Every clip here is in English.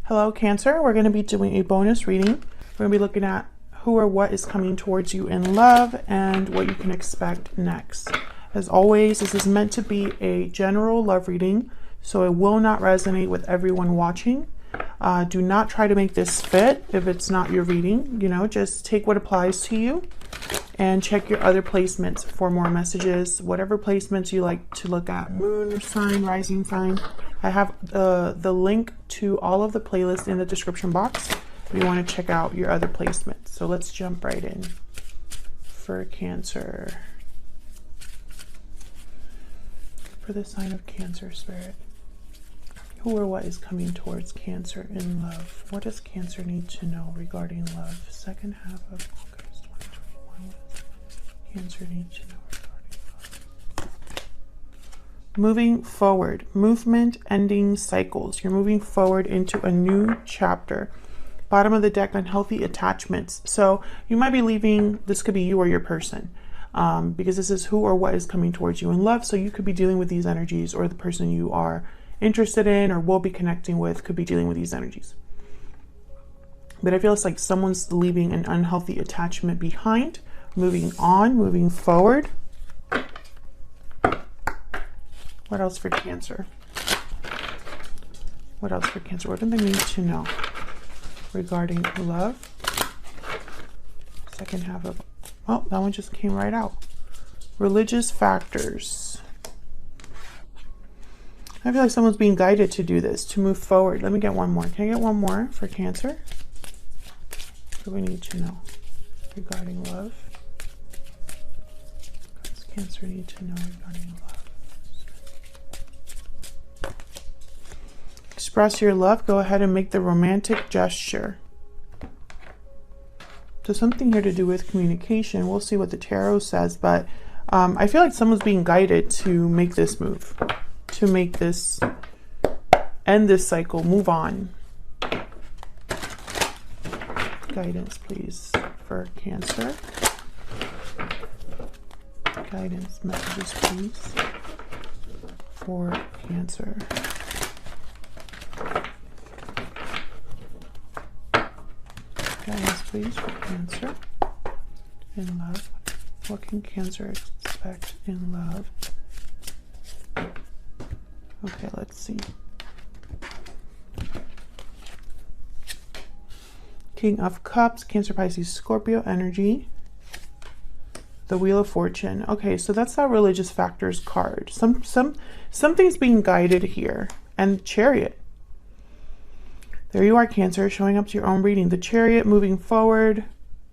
Hello, Cancer. We're going to be doing a bonus reading. We're going to be looking at who or what is coming towards you in love and what you can expect next. As always, this is meant to be a general love reading, so it will not resonate with everyone watching. Do not try to make this fit if it's not your reading. Just take what applies to you and check your other placements for more messages, whatever placements you like to look at. Moon sign, rising sign. I have the link to all of the playlists in the description box if you want to check out your other placements. So let's jump right in for Cancer. For the sign of Cancer, Spirit. Who or what is coming towards Cancer in love? What does Cancer need to know regarding love? Second half of August 2021. What does Cancer need to know regarding love? Moving forward. Movement, ending cycles. You're moving forward into a new chapter. Bottom of the deck, unhealthy attachments. So you might be leaving, this could be you or your person. Because this is who or what is coming towards you in love. So you could be dealing with these energies, or the person you are interested in or will be connecting with could be dealing with these energies. But I feel it's like someone's leaving an unhealthy attachment behind, moving on, moving forward. What else for Cancer? What else for Cancer? What do they need to know regarding love? Second half of, oh, that one just came right out. Religious factors. I feel like someone's being guided to do this, to move forward. Let me get one more. Can I get one more for Cancer? What do we need to know regarding love? What does Cancer need to know regarding love? Express your love. Go ahead and make the romantic gesture. So something here to do with communication. We'll see what the tarot says, but I feel like someone's being guided to make this move. To make this, end this cycle, move on. Guidance, please, for Cancer. Guidance, messages, please, for Cancer. Guidance, please, for Cancer in love. What can Cancer expect in love? Okay, let's see. King of Cups, Cancer, Pisces, Scorpio energy. The Wheel of Fortune. Okay, so that's that religious factors card. Something's being guided here. And Chariot. There you are, Cancer, showing up to your own reading. The Chariot moving forward.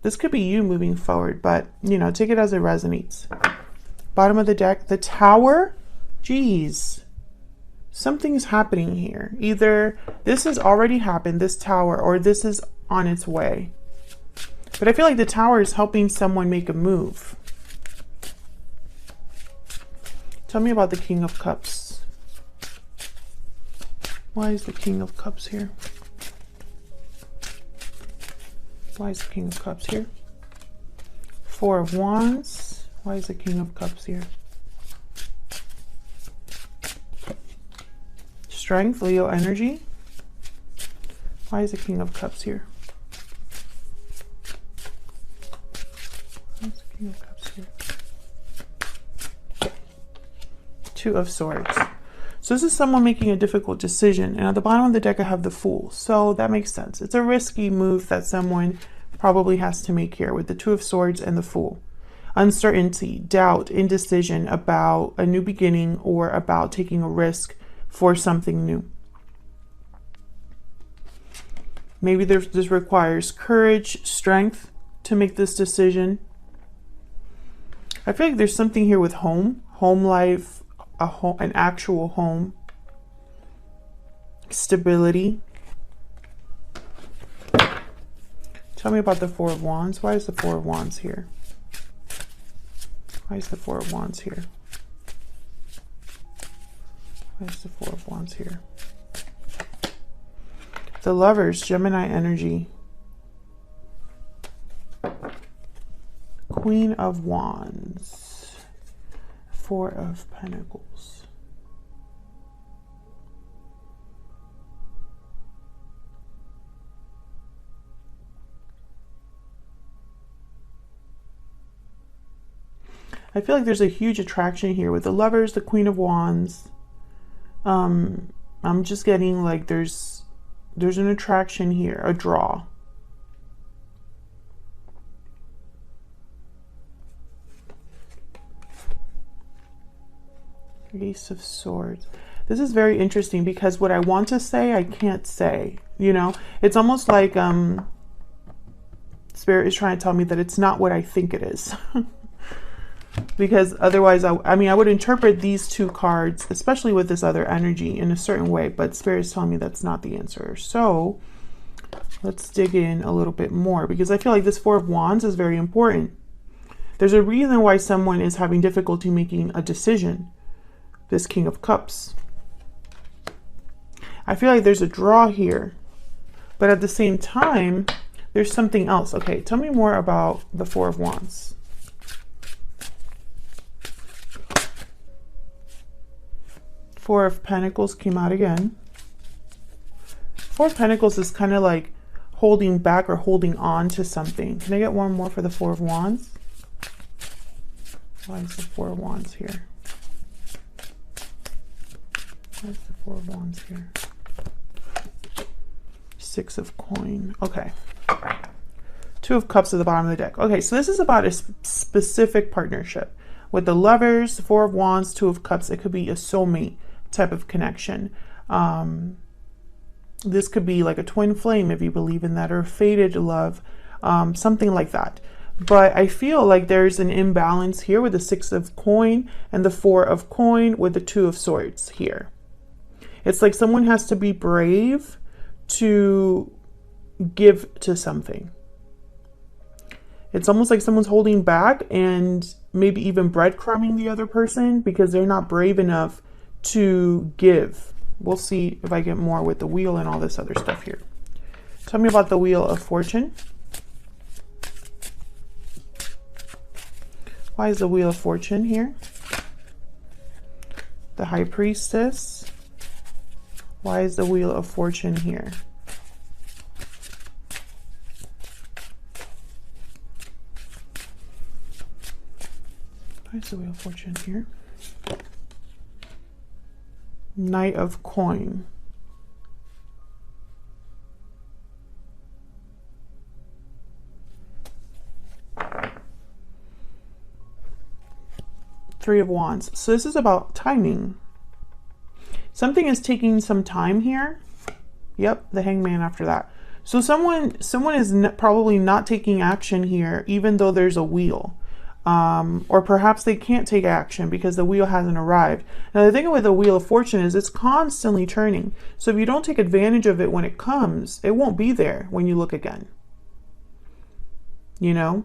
This could be you moving forward, but, take it as it resonates. Bottom of the deck, the Tower. Jeez. Something's happening here. Either this has already happened, this Tower, or this is on its way. But I feel like the Tower is helping someone make a move. Tell me about the King of Cups. Why is the King of Cups here? Why is the King of Cups here? Four of Wands. Why is the King of Cups here? Strength, Leo energy. Why is the King of Cups here? Why is the King of Cups here? Two of Swords. So this is someone making a difficult decision. And at the bottom of the deck, I have the Fool. So that makes sense. It's a risky move that someone probably has to make here with the Two of Swords and the Fool. Uncertainty, doubt, indecision about a new beginning or about taking a risk for something new. Maybe this requires courage, strength to make this decision. I feel like there's something here with home life, an actual home, stability. Tell me about the Four of Wands. Why is the Four of Wands here? Why is the Four of Wands here? Why is the Four of Wands here? The Lovers, Gemini energy. Queen of Wands. Four of Pentacles. I feel like there's a huge attraction here with the Lovers, the Queen of Wands. I'm just getting like there's an attraction here, a draw. Ace of Swords. This is very interesting because what I want to say, I can't say, you know? It's almost like Spirit is trying to tell me that it's not what I think it is. Because otherwise, I mean, I would interpret these two cards, especially with this other energy, in a certain way, but Spirit is telling me that's not the answer. So let's dig in a little bit more, because I feel like this Four of Wands is very important. There's a reason why someone is having difficulty making a decision. This King of Cups. I feel like there's a draw here, but at the same time, there's something else. Okay, tell me more about the Four of Wands. Four of Pentacles came out again. Four of Pentacles is kind of like holding back or holding on to something. Can I get one more for the Four of Wands? Why is the Four of Wands here? Why is the Four of Wands here? Six of Coin. Okay. Two of Cups at the bottom of the deck. Okay, so this is about a specific partnership. With the Lovers, Four of Wands, Two of Cups, it could be a soulmate type of connection. This could be like a twin flame, if you believe in that, or fated love, something like that. But I feel like there's an imbalance here with the Six of Coin and the Four of Coin with the Two of Swords here. It's like someone has to be brave to give to something. It's almost like someone's holding back and maybe even breadcrumbing the other person because they're not brave enough to give. We'll see if I get more with the Wheel and all this other stuff here. Tell me about the Wheel of Fortune. Why is the Wheel of Fortune here? The High Priestess. Why is the Wheel of Fortune here? Why is the Wheel of Fortune here? Knight of Coin. Three of Wands. So this is about timing. Something is taking some time here. Yep, the Hangman after that. So someone is probably not taking action here, even though there's a wheel. Or perhaps they can't take action because the wheel hasn't arrived. Now the thing with the Wheel of Fortune is it's constantly turning. So if you don't take advantage of it when it comes, it won't be there when you look again. You know?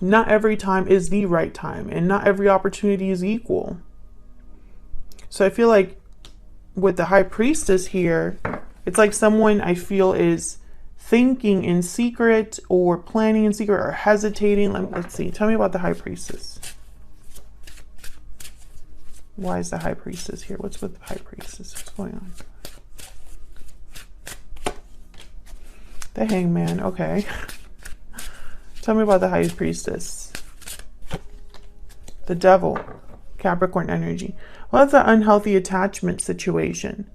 Not every time is the right time, and not every opportunity is equal. So I feel like with the High Priestess here, it's like someone I feel is thinking in secret or planning in secret or hesitating. Let's see. Tell me about the High Priestess. Why is the High Priestess here? What's with the High Priestess? What's going on? The Hangman. Okay. Tell me about the High Priestess. The Devil. Capricorn energy. Well, that's an unhealthy attachment situation.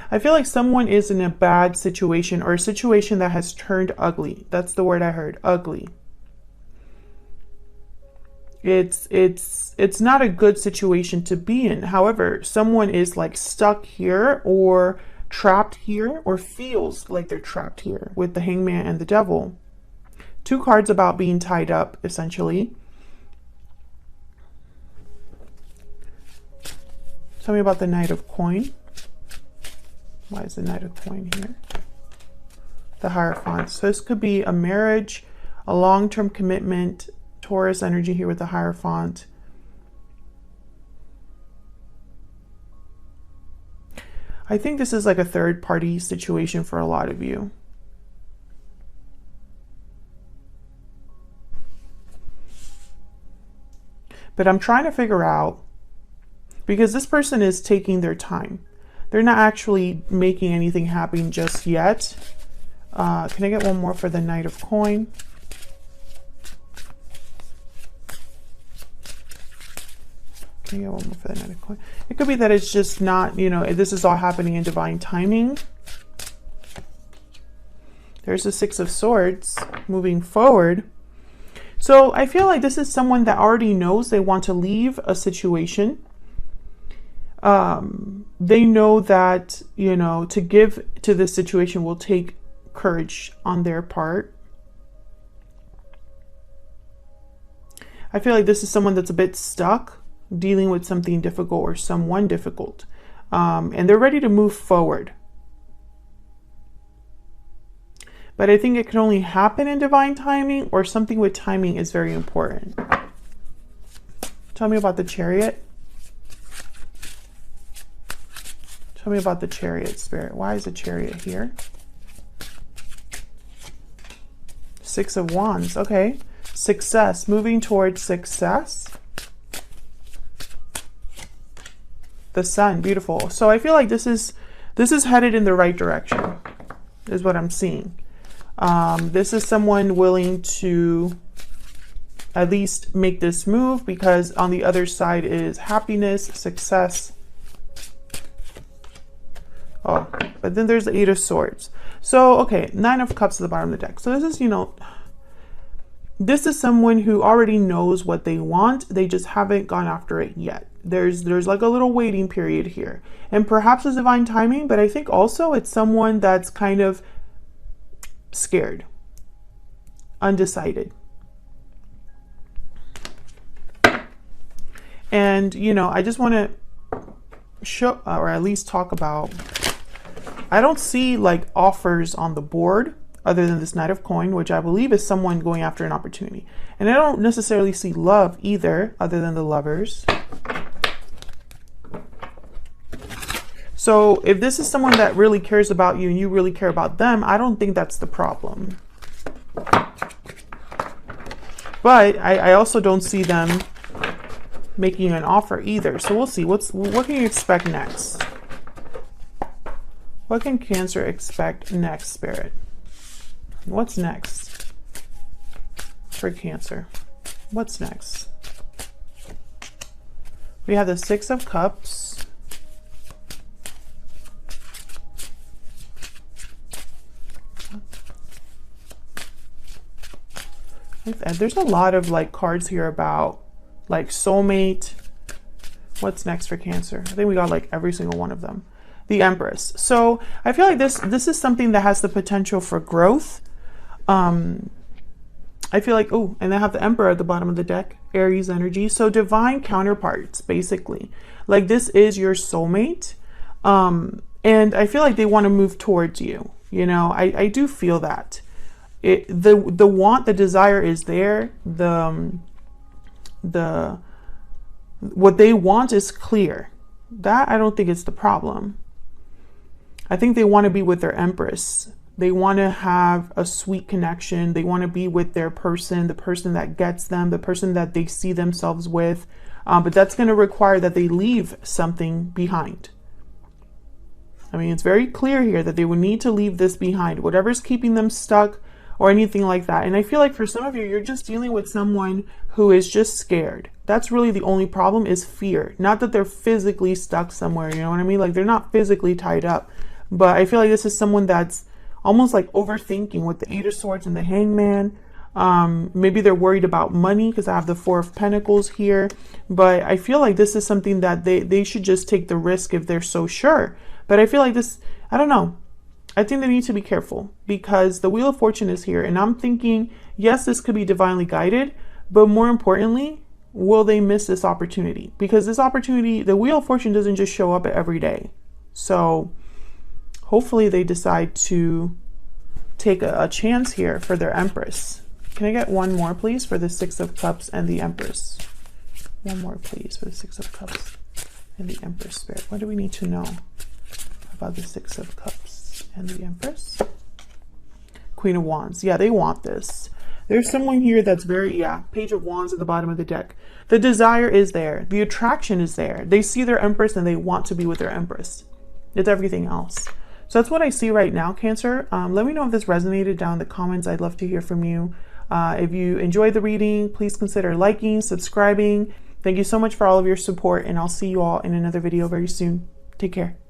I feel like someone is in a bad situation or a situation that has turned ugly. That's the word I heard. Ugly. It's not a good situation to be in. However, someone is like stuck here or trapped here or feels like they're trapped here with the Hangman and the Devil. Two cards about being tied up, essentially. Tell me about the Knight of Coin. Why is the Knight of Coin here? The Hierophant. So this could be a marriage, a long-term commitment, Taurus energy here with the Hierophant. I think this is like a third-party situation for a lot of you. But I'm trying to figure out, because this person is taking their time. They're not actually making anything happen just yet. Can I get one more for the Knight of Coin? Can you get one more for the Knight of Coins? It could be that it's just not, you know, this is all happening in divine timing. There's the Six of Swords moving forward. So I feel like this is someone that already knows they want to leave a situation. They know that, you know, to give to this situation will take courage on their part. I feel like this is someone that's a bit stuck, dealing with something difficult or someone difficult. And they're ready to move forward. But I think it can only happen in divine timing, or something with timing is very important. Tell me about the Chariot. Tell me about the Chariot, Spirit. Why is the Chariot here? Six of Wands. Okay. Success. Moving towards success. The Sun. Beautiful. So I feel like this is headed in the right direction, is what I'm seeing. This is someone willing to at least make this move, because on the other side is happiness, success. Oh, but then there's the Eight of Swords. So, okay, Nine of Cups at the bottom of the deck. So this is, you know, this is someone who already knows what they want. They just haven't gone after it yet. There's like a little waiting period here. And perhaps it's divine timing, but I think also it's someone that's kind of scared, undecided. And, you know, I just want to show, or at least talk about, I don't see like offers on the board other than this Knight of Coin, which I believe is someone going after an opportunity. And I don't necessarily see love either, other than the Lovers. So if this is someone that really cares about you and you really care about them, I don't think that's the problem. But I also don't see them making an offer either. So we'll see. What can you expect next? What can Cancer expect next, Spirit? What's next for Cancer? What's next? We have the Six of Cups. There's a lot of like cards here about like soulmate. What's next for Cancer? I think we got like every single one of them. The Empress. So I feel like this is something that has the potential for growth. I feel like, oh, and I have the Emperor at the bottom of the deck, Aries energy. So divine counterparts, basically. Like this is your soulmate. And I feel like they want to move towards you. You know, I do feel that. The want, the desire is there. What they want is clear. That I don't think it's the problem. I think they want to be with their Empress. They want to have a sweet connection. They want to be with their person, the person that gets them, the person that they see themselves with. But that's going to require that they leave something behind. I mean, it's very clear here that they would need to leave this behind, whatever's keeping them stuck or anything like that. And I feel like for some of you, you're just dealing with someone who is just scared. That's really the only problem, is fear. Not that they're physically stuck somewhere, you know what I mean? Like they're not physically tied up. But I feel like this is someone that's almost like overthinking with the Eight of Swords and the Hangman. Maybe they're worried about money because I have the Four of Pentacles here. But I feel like this is something that they should just take the risk if they're so sure. But I feel like this, I don't know. I think they need to be careful because the Wheel of Fortune is here. And I'm thinking, yes, this could be divinely guided. But more importantly, will they miss this opportunity? Because this opportunity, the Wheel of Fortune doesn't just show up every day. So hopefully they decide to take a chance here for their Empress. Can I get one more, please, for the Six of Cups and the Empress? One more, please, for the Six of Cups and the Empress, Spirit. What do we need to know about the Six of Cups and the Empress? Queen of Wands. Yeah, they want this. There's someone here that's very, yeah, Page of Wands at the bottom of the deck. The desire is there. The attraction is there. They see their Empress and they want to be with their Empress. It's everything else. So that's what I see right now, Cancer. Let me know if this resonated down in the comments. I'd love to hear from you. If you enjoyed the reading, please consider liking, subscribing, Thank you so much for all of your support, and I'll see you all in another video very soon. Take care.